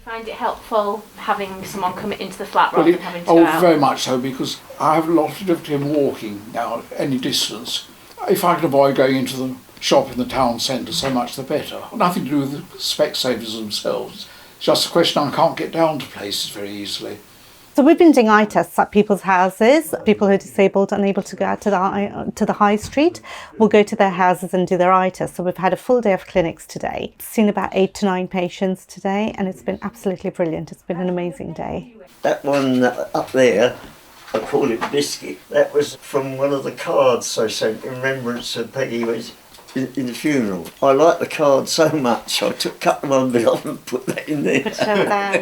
Find it helpful having someone come into the flat rather than having to go out? Very much so, because I have a lot of difficulty in walking now any distance. If I can avoid going into the shop in the town centre, so much the better. Nothing to do with the Specsavers themselves. It's just a question I can't get down to places very easily. So we've been doing eye tests at people's houses. People who are disabled, unable to go out to the high street, will go to their houses and do their eye tests. So we've had a full day of clinics today. Seen about 8 to 9 patients today, and it's been absolutely brilliant. It's been an amazing day. That one up there, I call it Biscuit. That was from one of the cards I sent in remembrance of Peggy was in the funeral. I like the card so much, I cut the one bit off and put that in there.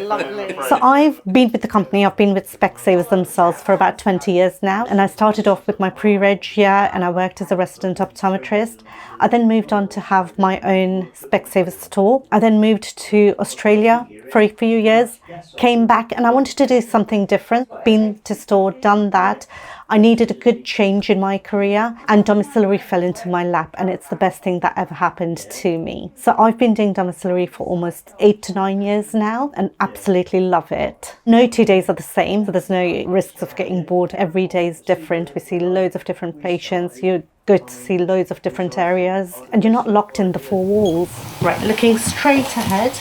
Lovely. So I've been with the company, I've been with Specsavers themselves for about 20 years now, and I started off with my pre-reg here and I worked as a resident optometrist. I then moved on to have my own Specsavers store. I then moved to Australia for a few years, came back and I wanted to do something different. Been to store, done that. I needed a good change in my career and domiciliary fell into my lap, and it's the best thing that ever happened to me. So I've been doing domiciliary for almost 8 to 9 years now and absolutely love it. No 2 days are the same, so there's no risks of getting bored. Every day is different. We see loads of different patients. You go to see loads of different areas and you're not locked in the 4 walls. Right, looking straight ahead.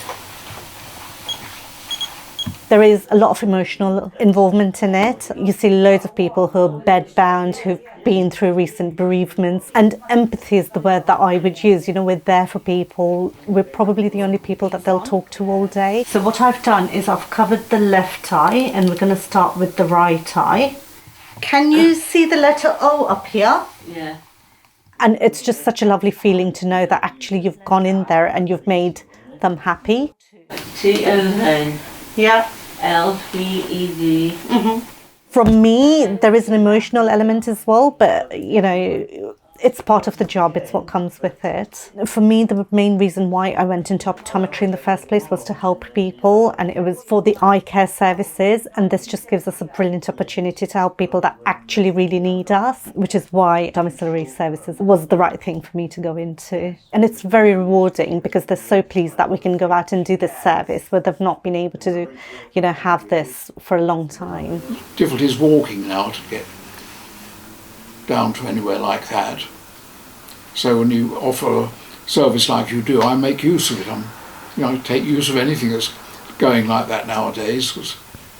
There is a lot of emotional involvement in it. You see loads of people who are bedbound, who've been through recent bereavements, and empathy is the word that I would use. You know, we're there for people. We're probably the only people that they'll talk to all day. So what I've done is I've covered the left eye and we're going to start with the right eye. Can you see the letter O up here? Yeah. And it's just such a lovely feeling to know that actually you've gone in there and you've made them happy. T-O-N. Yeah. L-V-E-D. From me, there is an emotional element as well, but you know, it's part of the job, it's what comes with it. For me, the main reason why I went into optometry in the first place was to help people, and it was for the eye care services, and this just gives us a brilliant opportunity to help people that actually really need us, which is why domiciliary services was the right thing for me to go into. And it's very rewarding because they're so pleased that we can go out and do this service where they've not been able to, you know, have this for a long time. Difficulties walking now to get down to anywhere like that. So when you offer a service like you do, I make use of it. I take use of anything that's going like that nowadays, because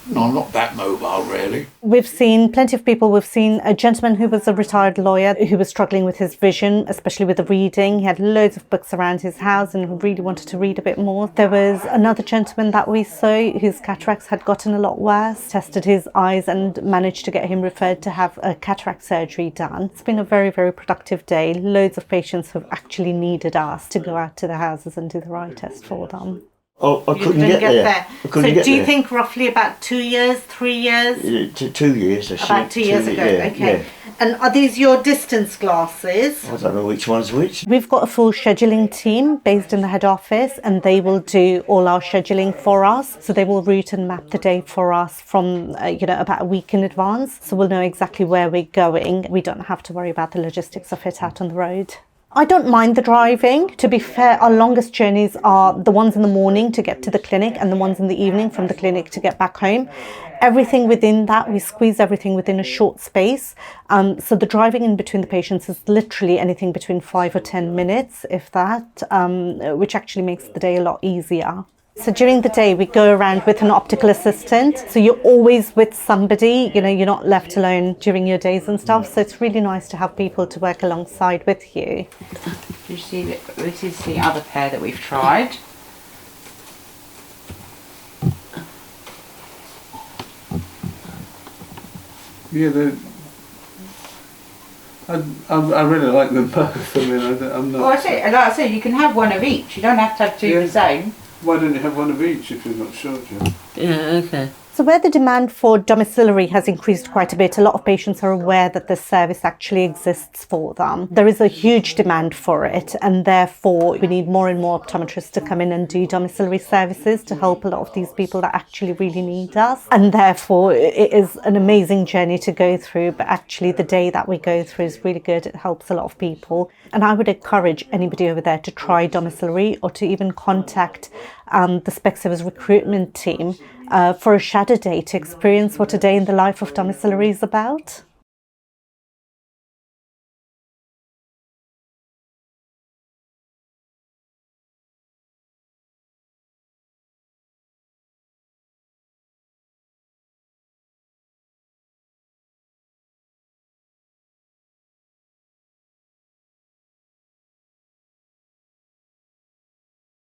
I'm not that mobile really. We've seen plenty of people. We've seen a gentleman who was a retired lawyer who was struggling with his vision, especially with the reading. He had loads of books around his house and really wanted to read a bit more. There was another gentleman that we saw whose cataracts had gotten a lot worse, tested his eyes and managed to get him referred to have a cataract surgery done. It's been a very, very productive day. Loads of patients who have actually needed us to go out to their houses and do the eye test for them. Oh, I couldn't get there. So do you think roughly about 2 years, 3 years? 2 years, I About 2 years ago, yeah, okay. Yeah. And are these your distance glasses? I don't know which one's which. We've got a full scheduling team based in the head office, and they will do all our scheduling for us. So they will route and map the day for us from, about a week in advance. So we'll know exactly where we're going. We don't have to worry about the logistics of it out on the road. I don't mind the driving. To be fair, our longest journeys are the ones in the morning to get to the clinic and the ones in the evening from the clinic to get back home. Everything within that, we squeeze everything within a short space. So the driving in between the patients is literally anything between 5 or 10 minutes, if that, which actually makes the day a lot easier. So during the day, we go around with an optical assistant. So you're always with somebody, you're not left alone during your days and stuff. So it's really nice to have people to work alongside with you. You see, this is the other pair that we've tried. Yeah, I really like them both. I mean, I'm not. Well, like I say, you can have one of each. You don't have to have two the same. Why don't you have one of each if you're not sure, Jim? Yeah, okay. So where the demand for domiciliary has increased quite a bit, a lot of patients are aware that this service actually exists for them. There is a huge demand for it, and therefore we need more and more optometrists to come in and do domiciliary services to help a lot of these people that actually really need us. And therefore it is an amazing journey to go through, but actually the day that we go through is really good. It helps a lot of people. And I would encourage anybody over there to try domiciliary or to even contact and the Specsavers recruitment team for a shadow day to experience what a day in the life of domiciliary is about.